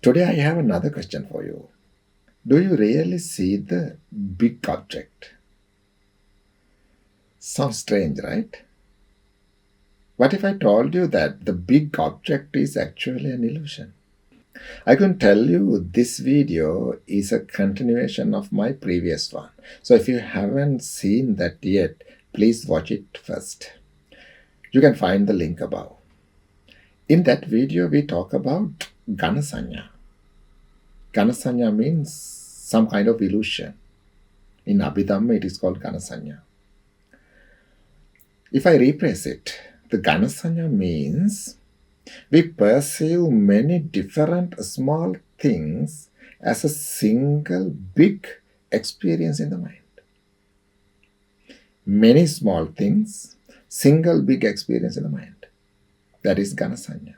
Today I have another question for you. Do you really see the big object? Sounds strange, right? What if I told you that the big object is actually an illusion? I can tell you this video is a continuation of my previous one. So if you haven't seen that yet, please watch it first. You can find the link above. In that video, we talk about Ganasanya. Ganasanya means some kind of illusion. In Abhidhamma, it is called Ganasanya. If I rephrase it, the Ganasanya means we perceive many different small things as a single big experience in the mind. Many small things, single big experience in the mind. That is Ganasanya.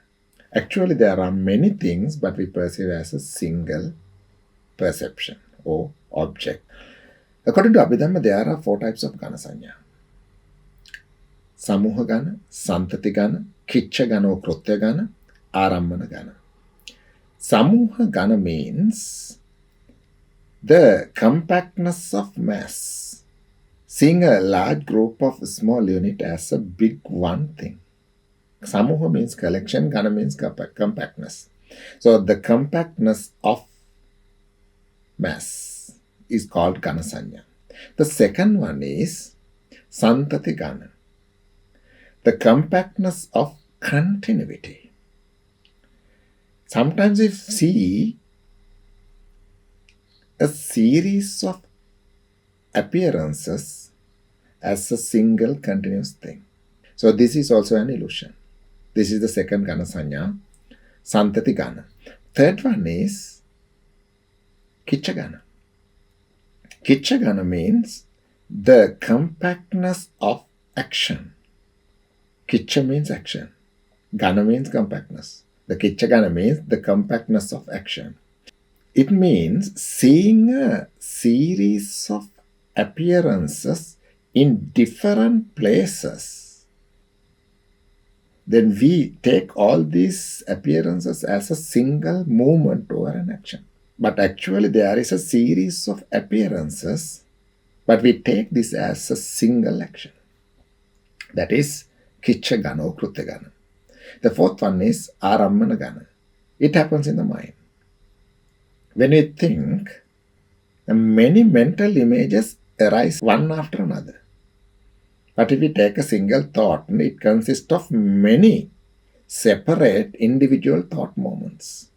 Actually, there are many things, but we perceive as a single perception or object. According to Abhidhamma, there are 4 types of Ganasanya. Samuha Gana, Santati Gana, Kichcha Gana or Krutya Gana, Arammana Gana. Samuha Gana means the compactness of mass. Seeing a large group of small unit as a big one thing. Samuha means collection, Gana means compactness. So the compactness of mass is called Ganasanya. The second one is Santati Gana. The compactness of continuity. Sometimes we see a series of appearances as a single continuous thing. So this is also an illusion. This is the second Ganasanya, Santati Gana. Third one is Kichcha Gana. Kichcha Gana means the compactness of action. Kichcha means action. Gana means compactness. The Kichcha Gana means the compactness of action. It means seeing a series of appearances in different places. Then we take all these appearances as a single movement or an action. But actually there is a series of appearances, but we take this as a single action. That is Kichcha Gana or Krutya Gana. The fourth one is Arammana Gana. It happens in the mind. When we think, many mental images arise one after another. But if we take a single thought, it consists of many separate individual thought moments.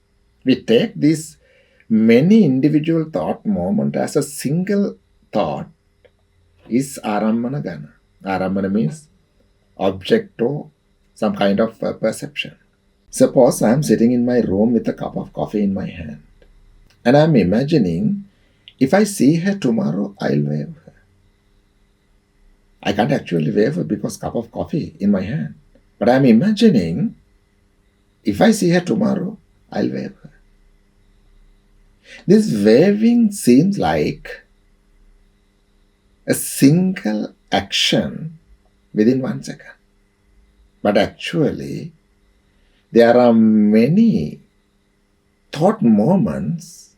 We take these many individual thought moments as a single thought is Arammana Gana. Arammana means object or some kind of perception. Suppose I am sitting in my room with a cup of coffee in my hand. And I am imagining, if I see her tomorrow, I'll wave her. I can't actually wave her because cup of coffee in my hand. But I am imagining, if I see her tomorrow, I'll wave her. This waving seems like a single action within 1 second. But actually, there are many thought moments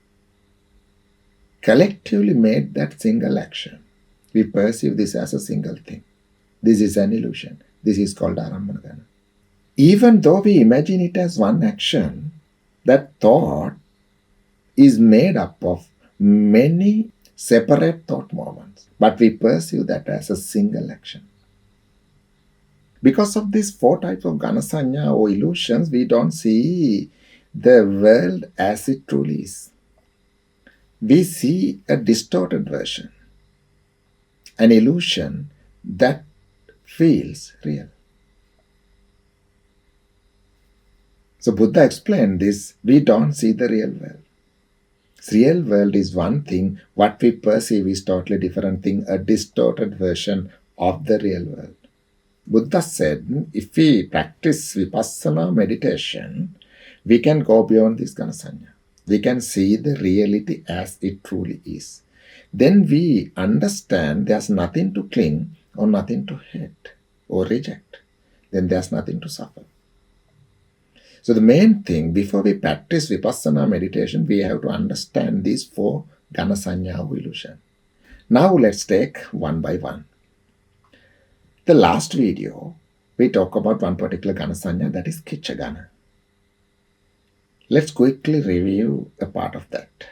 collectively made that single action. We perceive this as a single thing. This is an illusion. This is called Arammana Gana. Even though we imagine it as one action, that thought is made up of many separate thought moments. But we perceive that as a single action. Because of these 4 types of Ganasanya or illusions, we don't see the world as it truly is. We see a distorted version, an illusion that feels real. So Buddha explained this, we don't see the real world. The real world is one thing, what we perceive is totally different thing, a distorted version of the real world. Buddha said, if we practice vipassana meditation, we can go beyond this Ganasanya. We can see the reality as it truly is. Then we understand there's nothing to cling or nothing to hate or reject. Then there's nothing to suffer. So the main thing, before we practice Vipassana meditation, we have to understand these four Gana Sanya of illusion. Now let's take one by one. The last video, we talk about one particular Gana Sanya, that is Kicha Gana. Let's quickly review a part of that.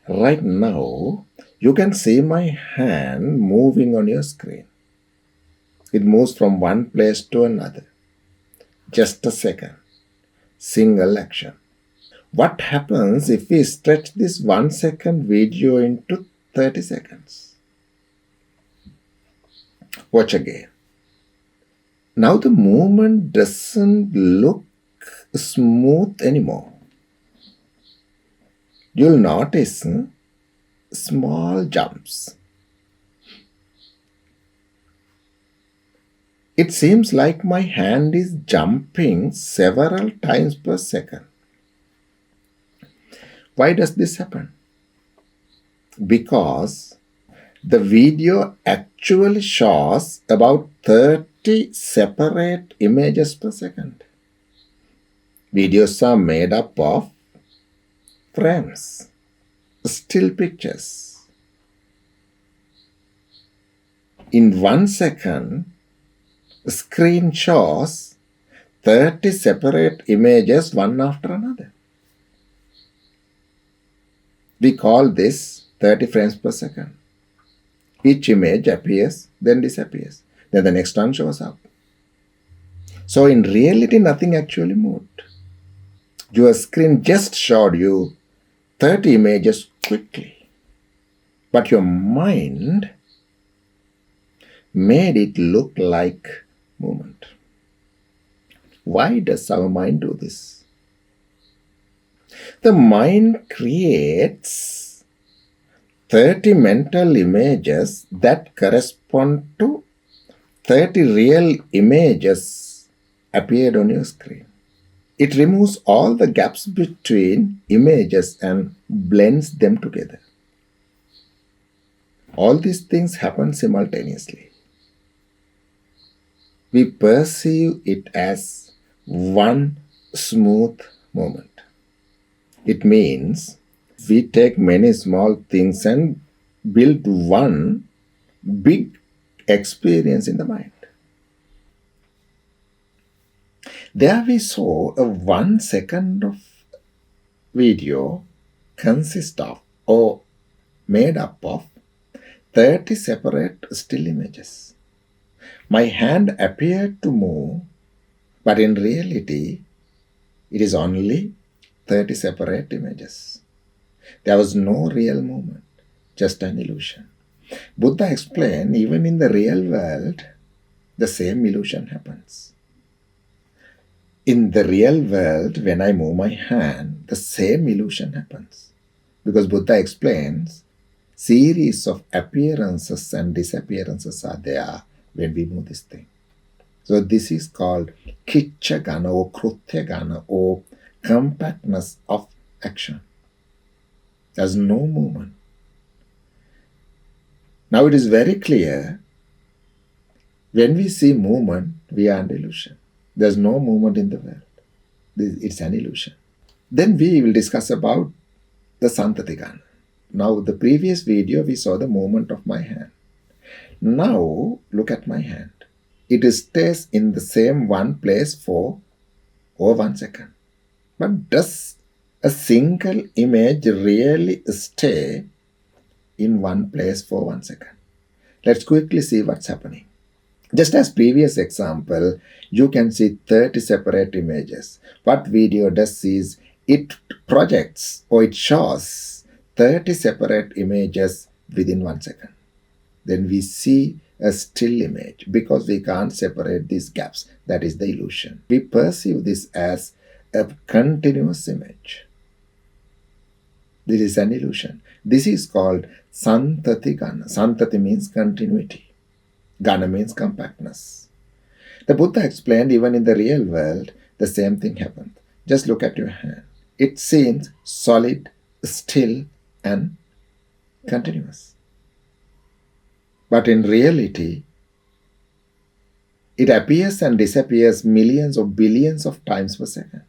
Right now, you can see my hand moving on your screen. It moves from one place to another. Just a second. Single action. What happens if we stretch this 1 second video into 30 seconds? Watch again. Now the movement doesn't look smooth anymore. You'll notice small jumps. It seems like my hand is jumping several times per second. Why does this happen? Because the video actually shows about 30 separate images per second. Videos are made up of frames, still pictures. In 1 second, the screen shows 30 separate images one after another. We call this 30 frames per second. Each image appears, then disappears. Then the next one shows up. So in reality, nothing actually moved. Your screen just showed you 30 images quickly. But your mind made it look like movement. Why does our mind do this? The mind creates 30 mental images that correspond to 30 real images appeared on your screen. It removes all the gaps between images and blends them together. All these things happen simultaneously. We perceive it as one smooth moment. It means we take many small things and build one big experience in the mind. There we saw a 1 second of video consists of or made up of 30 separate still images. My hand appeared to move, but in reality, it is only 30 separate images. There was no real movement, just an illusion. Buddha explained, even in the real world, the same illusion happens. In the real world, when I move my hand, the same illusion happens. Because Buddha explains, series of appearances and disappearances are there when we move this thing. So this is called Kicha Gana or Krutya Gana or compactness of action. There's no movement. Now it is very clear, when we see movement, we are under illusion. There's no movement in the world. It's an illusion. Then we will discuss about the Santati Gana. Now the previous video we saw the movement of my hand. Now look at my hand. It stays in the same one place for over 1 second. But does a single image really stay in one place for 1 second? Let's quickly see what's happening. Just as previous example, you can see 30 separate images. What video does is it projects or it shows 30 separate images within 1 second. Then we see a still image because we can't separate these gaps. That is the illusion. We perceive this as a continuous image. This is an illusion. This is called Santati Gana. Santati means continuity. Gana means compactness. The Buddha explained even in the real world, the same thing happened. Just look at your hand. It seems solid, still, and continuous. But in reality, it appears and disappears millions or billions of times per second.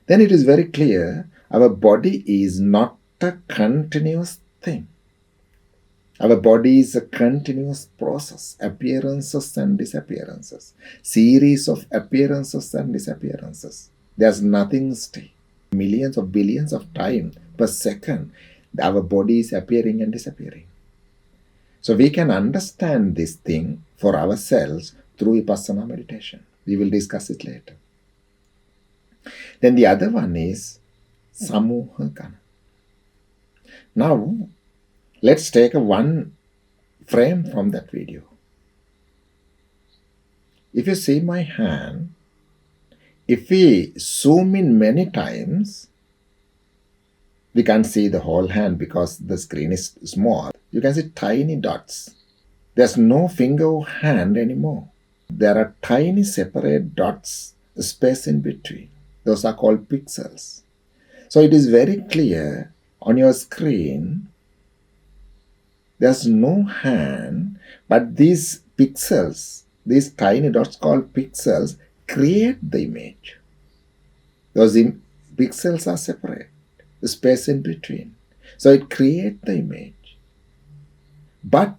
then it is very clear our body is not a continuous thing. Our body is a continuous process, appearances and disappearances, series of appearances and disappearances. There's nothing stay. Millions of billions of times per second, our body is appearing and disappearing. So we can understand this thing for ourselves through Vipassana meditation. We will discuss it later. Then the other one is Samuha Gana. Now, let's take one frame from that video. If you see my hand, if we zoom in many times, we can't see the whole hand because the screen is small. You can see tiny dots. There's no finger or hand anymore. There are tiny separate dots, space in between. Those are called pixels. So it is very clear on your screen, there's no hand, but these pixels, these tiny dots called pixels, create the image. Those pixels are separate, the space in between. So it creates the image. But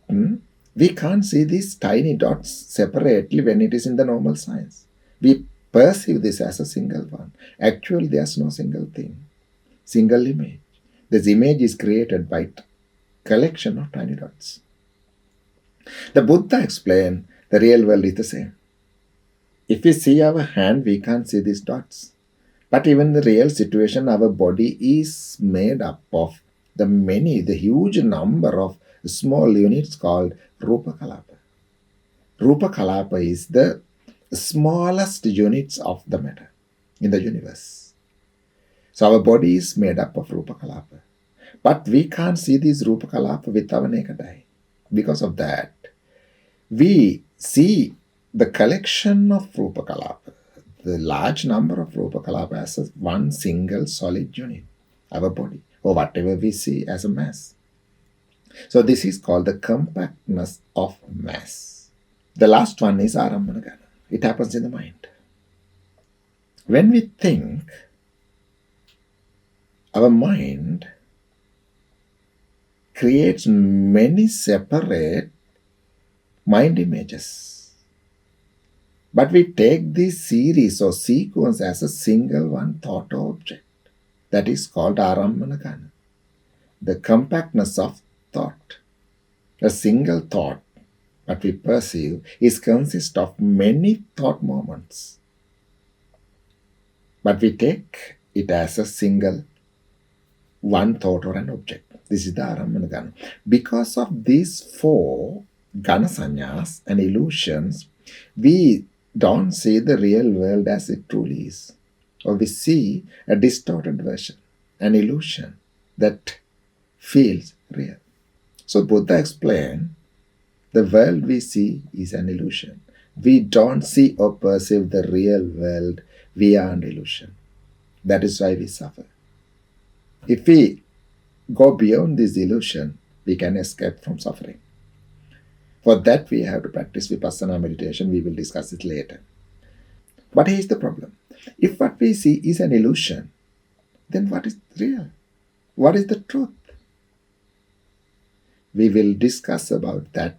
we can't see these tiny dots separately when it is in the normal science. We perceive this as a single one. Actually, there's no single thing, single image. This image is created by collection of tiny dots. The Buddha explained the real world is the same. If we see our hand, we can't see these dots. But even in the real situation, our body is made up of the huge number of small units called Rupa Kalapa. Rupa Kalapa is the smallest units of the matter in the universe. So our body is made up of Rupa Kalapa. But we can't see these Rupa Kalapa with our naked eye. Because of that, we see the collection of Rupa Kalapa, the large number of Rupa Kalapa as one single solid unit, our body, or whatever we see as a mass. So this is called the compactness of mass. The last one is Arammana. It happens in the mind. When we think, our mind creates many separate mind images. But we take this series or sequence as a single one thought or object. That is called Arammana. The compactness of thought. A single thought, what we perceive, is consist of many thought moments. But we take it as a single one thought or an object. This is the Arammana Gana. Because of these four Gana Sanyas and illusions, we don't see the real world as it truly is. Or we see a distorted version, an illusion that feels real. So Buddha explained, the world we see is an illusion. We don't see or perceive the real world via an illusion. That is why we suffer. If we go beyond this illusion, we can escape from suffering. For that, we have to practice Vipassana meditation. We will discuss it later. But here's the problem. If what we see is an illusion, then what is real? What is the truth? We will discuss about that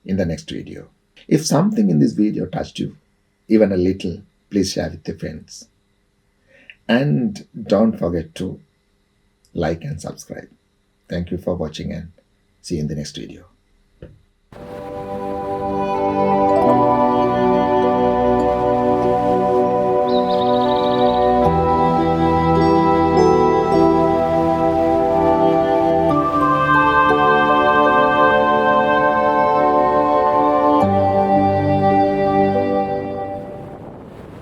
in the next video. If something in this video touched you, even a little, please share with your friends. And don't forget to like and subscribe. Thank you for watching and see you in the next video.